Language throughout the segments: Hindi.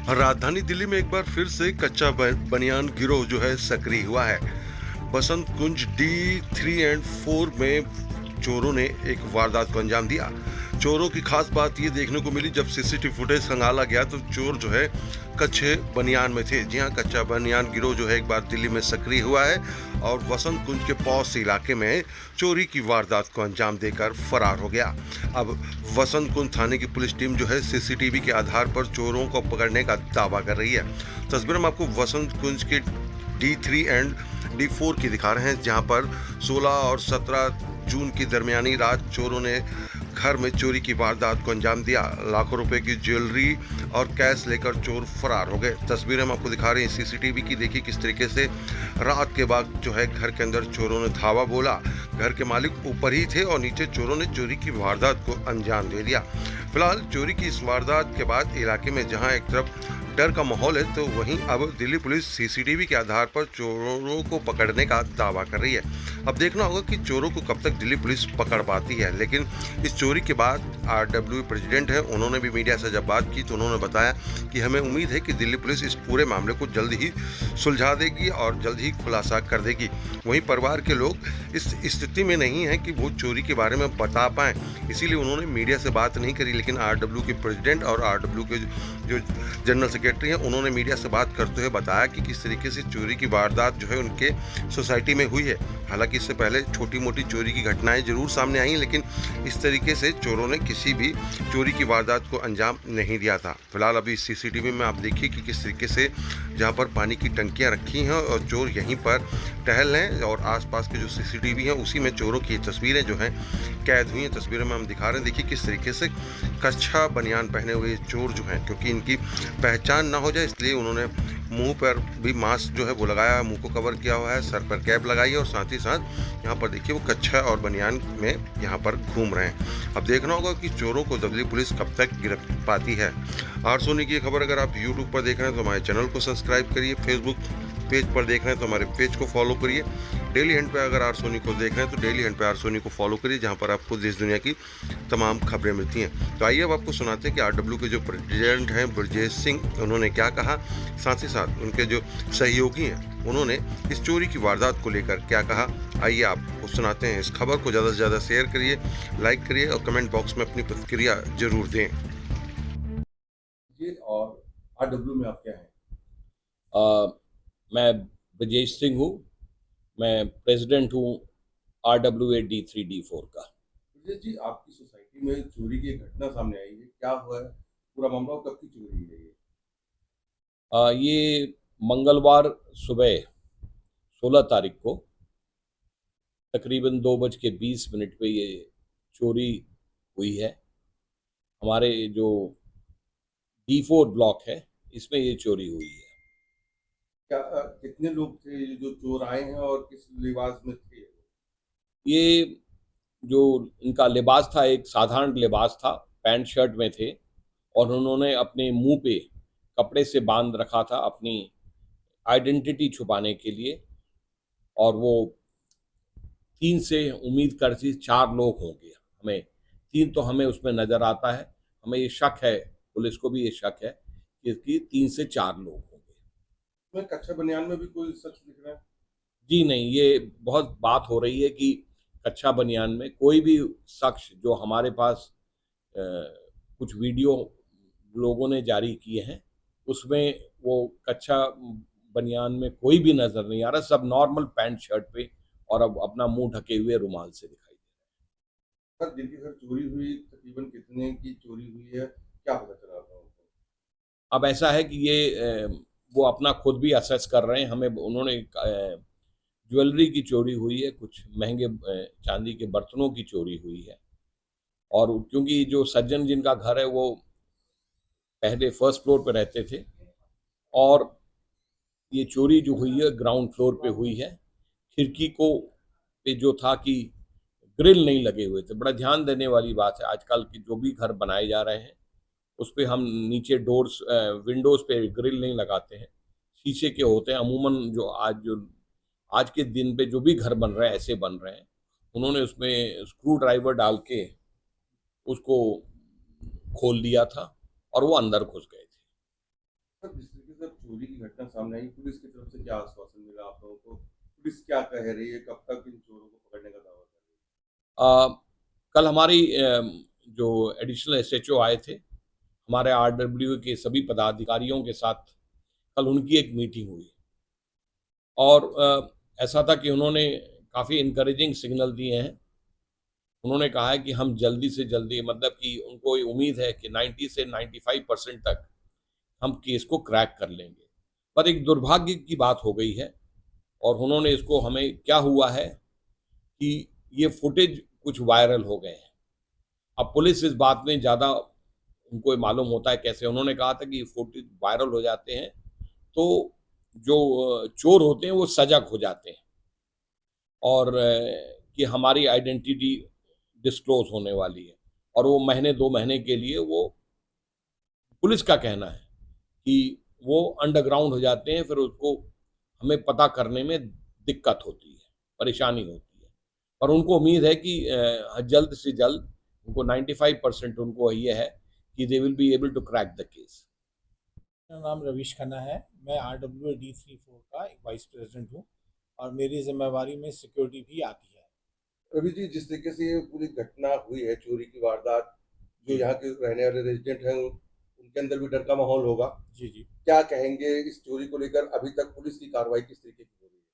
राजधानी दिल्ली में एक बार फिर से कच्चा बनियान गिरोह जो है सक्रिय हुआ है। बसंत कुंज D3 और 4 में चोरों ने एक वारदात को अंजाम दिया। चोरों की खास बात ये देखने को मिली, जब सीसीटीवी फुटेज खंगाला गया तो चोर जो है कच्चे बनियान में थे। जी हाँ, कच्चा बनियान गिरोह जो है एक बार दिल्ली में सक्रिय हुआ है और वसंत कुंज के पौस इलाके में चोरी की वारदात को अंजाम देकर फरार हो गया। अब वसंत कुंज थाने की पुलिस टीम जो है सीसीटीवी के आधार पर चोरों को पकड़ने का दावा कर रही है। तस्वीर में आपको वसंत कुंज के D3 और D4 की दिखा रहे हैं, जहां पर 16 और 17 जून की दरमियानी रात चोरों ने घर में चोरी की वारदात को अंजाम दिया। लाखों रुपए की ज्वेलरी और कैश लेकर चोर फरार हो गए। तस्वीरें हम आपको दिखा रहे हैं सीसीटीवी की। देखिए किस तरीके से रात के बाद जो है घर के अंदर चोरों ने धावा बोला। घर के मालिक ऊपर ही थे और नीचे चोरों ने चोरी की वारदात को अंजाम दे दिया। फिलहाल चोरी की इस वारदात के बाद इलाके में जहां एक तरफ डर का माहौल है, तो वहीं अब दिल्ली पुलिस सीसीटीवी के आधार पर चोरों को पकड़ने का दावा कर रही है। अब देखना होगा कि चोरों को कब तक दिल्ली पुलिस पकड़ पाती है। लेकिन इस चोरी के बाद RW प्रेसिडेंट है, उन्होंने भी मीडिया से जब बात की तो उन्होंने बताया कि हमें उम्मीद है कि दिल्ली पुलिस इस पूरे मामले को जल्द ही सुलझा देगी और जल्द ही खुलासा कर देगी। वहीं परिवार के लोग इस स्थिति में नहीं है कि वो चोरी के बारे में बता पाएँ, इसीलिए उन्होंने मीडिया से बात नहीं करी। लेकिन RW के प्रेसिडेंट और RW के जो जनरल सेक्रेटरी हैं, उन्होंने मीडिया से बात करते हुए बताया कि किस तरीके से चोरी की वारदात जो है उनके सोसाइटी में हुई है। हालांकि इससे पहले छोटी मोटी चोरी की घटनाएं जरूर सामने आई, लेकिन इस तरीके से चोरों ने किसी भी चोरी की वारदात को अंजाम नहीं दिया था। फिलहाल अभी सीसीटीवी में आप देखिए कि किस तरीके से जहां पर पानी की टंकियां रखी हैं और चोर यहीं पर टहल रहे हैं और आसपास के जो सीसीटीवी हैं उसी में चोरों की तस्वीरें जो हैं कैद हुई हैं। तस्वीरों में हम दिखा रहे हैं, देखिए किस तरीके से कच्छा बनियान पहने हुए चोर जो हैं, क्योंकि इनकी पहचान ना हो जाए इसलिए उन्होंने मुंह पर भी मास्क जो है वो लगाया, मुंह को कवर किया हुआ है, सर पर कैप लगाई है और साथ ही साथ यहाँ पर देखिए वो कच्छा और बनियान में यहाँ पर घूम रहे हैं। अब देखना होगा कि चोरों को दिल्ली पुलिस कब तक गिरफ्तार पाती है। आर सोनी की खबर अगर आप यूट्यूब पर देख रहे हैं तो हमारे चैनल को सब्सक्राइब करिए, फेसबुक पेज पर देख रहे हैं तो हमारे पेज को फॉलो करिए। डेली हंट पे अगर आर सोनी को देख रहे हैं तो डेली हंट पे आर सोनी को फॉलो करिए, जहां पर आपको देश दुनिया की तमाम खबरें मिलती हैं। तो आइए अब आपको सुनाते हैं कि RW के जो प्रेसिडेंट हैं ब्रजेश सिंह, उन्होंने क्या कहा, साथ ही साथ उनके जो सहयोगी हैं उन्होंने इस चोरी की वारदात को लेकर क्या कहा। आइए आपको सुनाते हैं। इस खबर को ज़्यादा से ज़्यादा शेयर करिए, लाइक करिए और कमेंट बॉक्स में अपनी प्रतिक्रिया जरूर दें। जी, और RW में आप क्या हैं? मैं ब्रजेश सिंह हूँ। मैं प्रेसिडेंट हूँ RWA D3 D4 का। ब्रजेश जी, आपकी सोसाइटी में चोरी की एक घटना सामने आई है, क्या हुआ है? पूरा मामला और कब की चोरी है ये? ये मंगलवार सुबह 16 तारीख को तकरीबन 2:20 पे ये चोरी हुई है। हमारे जो D4 ब्लॉक है इसमें ये चोरी हुई है। क्या कितने लोग थे ये जो चोर आए हैं और किस लिबास में थे? ये जो इनका लिबास था एक साधारण लिबास था, पैंट शर्ट में थे और उन्होंने अपने मुंह पे कपड़े से बांध रखा था अपनी आइडेंटिटी छुपाने के लिए। और वो 3 से उम्मीद करती 4 लोग होंगे। हमें 3 तो हमें उसमें नज़र आता है। हमें ये शक है, पुलिस को भी ये शक है कि 3 से 4 लोग होंगे। इसमें कच्चा बनियान में भी कोई शख्स दिख रहा है? जी नहीं, ये बहुत बात हो रही है कि कच्चा बनियान में कोई भी शख्स, जो हमारे पास कुछ वीडियो लोगों ने जारी किए हैं, उसमें वो कच्चा बनियान में कोई भी नज़र नहीं आ रहा। सब नॉर्मल पैंट शर्ट पे और अब अपना मुंह ढके हुए रुमाल से दिखाई दे सर, जिनकी घर चोरी हुई तकरीबन कितने की चोरी हुई है, क्या पता चला था उनको? रहा। अब ऐसा है कि ये वो अपना खुद भी असेस कर रहे हैं। हमें उन्होंने ज्वेलरी की चोरी हुई है, कुछ महंगे चांदी के बर्तनों की चोरी हुई है। और क्योंकि जो सज्जन जिनका घर है वो पहले फर्स्ट फ्लोर पे रहते थे और ये चोरी जो हुई है ग्राउंड फ्लोर पे हुई है। खिड़की को पे जो था कि ग्रिल नहीं लगे हुए थे। बड़ा ध्यान देने वाली बात है, आजकल के जो भी घर बनाए जा रहे हैं उस पे हम नीचे डोर्स विंडोज़ पे ग्रिल नहीं लगाते हैं, शीशे के होते हैं अमूमन। जो आज के दिन पे जो भी घर बन रहे हैं ऐसे बन रहे हैं। उन्होंने उसमें स्क्रू ड्राइवर डाल के उसको खोल दिया था और वो अंदर घुस गए थे। सर, जिस तरीके से अब चोरी की घटना सामने आई, पुलिस की तरफ से क्या आश्वासन मिला आप लोगों को? पुलिस क्या कह रही है? कब तक इन चोरों को पकड़ने का दावा कर रही अ, कल हमारी जो एडिशनल एसएचओ आए थे, हमारे आरडब्ल्यू के सभी पदाधिकारियों के साथ कल उनकी एक मीटिंग हुई और ऐसा था कि उन्होंने काफ़ी इनकरेजिंग सिग्नल दिए हैं। उन्होंने कहा है कि हम जल्दी से जल्दी मतलब कि उनको ये उम्मीद है कि 90 से 95% तक हम केस को क्रैक कर लेंगे। पर एक दुर्भाग्य की बात हो गई है और उन्होंने इसको हमें क्या हुआ है कि ये फुटेज कुछ वायरल हो गए हैं। अब पुलिस इस बात में ज़्यादा उनको ये मालूम होता है कैसे। उन्होंने कहा था कि फुटेज वायरल हो जाते हैं तो जो चोर होते हैं वो सजग हो जाते हैं और कि हमारी आइडेंटिटी डिस्क्लोज होने वाली है और वो महीने 2 महीने के लिए वो पुलिस का कहना है कि वो अंडरग्राउंड हो जाते हैं, फिर उसको हमें पता करने में दिक्कत होती है, परेशानी होती है। पर उनको उम्मीद है कि जल्द से जल्द उनको 95% उनको ये है कि they will be able to crack the case. मेरा नाम रवीश खन्ना है। मैं RWA D34 का एक वाइस प्रेसिडेंट हूँ और मेरी जिम्मेवारी में सिक्योरिटी भी आती है। है? रवि जी, जिस तरीके से ये पूरी घटना हुई है, चोरी की वारदात, जो यहाँ के रहने वाले रेजिडेंट हैं, उनके अंदर भी डर का माहौल होगा। जी जी। क्या कहेंगे इस चोरी को लेकर? अभी तक पुलिस की कार्रवाई किस तरीके की हो रही है?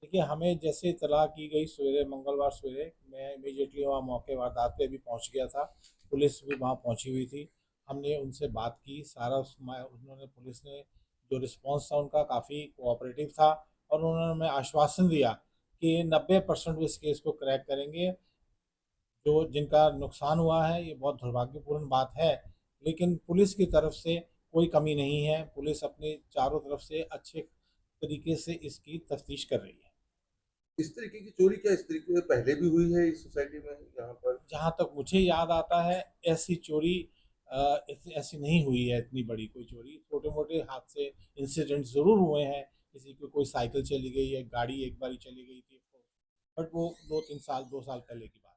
देखिए, हमें जैसे इतला की गई सवेरे, मंगलवार सवेरे, मैं इमीडिएटली वहाँ मौके वारदात पे भी पहुँच गया था। पुलिस भी वहाँ पहुँची हुई थी। हमने उनसे बात की, सारा उन्होंने, पुलिस ने जो रिस्पॉन्स था उनका काफ़ी कोऑपरेटिव था और उन्होंने हमें आश्वासन दिया कि 90% वो इस केस को क्रैक करेंगे। जो जिनका नुकसान हुआ है, ये बहुत दुर्भाग्यपूर्ण बात है, लेकिन पुलिस की तरफ से कोई कमी नहीं है। पुलिस अपने चारों तरफ से अच्छे तरीके से इसकी तफ्तीश कर रही है। इस तरीके की चोरी क्या इस तरीके से पहले भी हुई है इस सोसाइटी में यहाँ पर? जहाँ तक मुझे याद आता है, ऐसी चोरी ऐसी नहीं हुई है, इतनी बड़ी कोई चोरी। छोटे-मोटे हादसे, इंसिडेंट ज़रूर हुए हैं, किसी की कोई साइकिल चली गई है, गाड़ी एक बारी चली गई थी, बट वो 2-3 साल 2 साल पहले की बात है।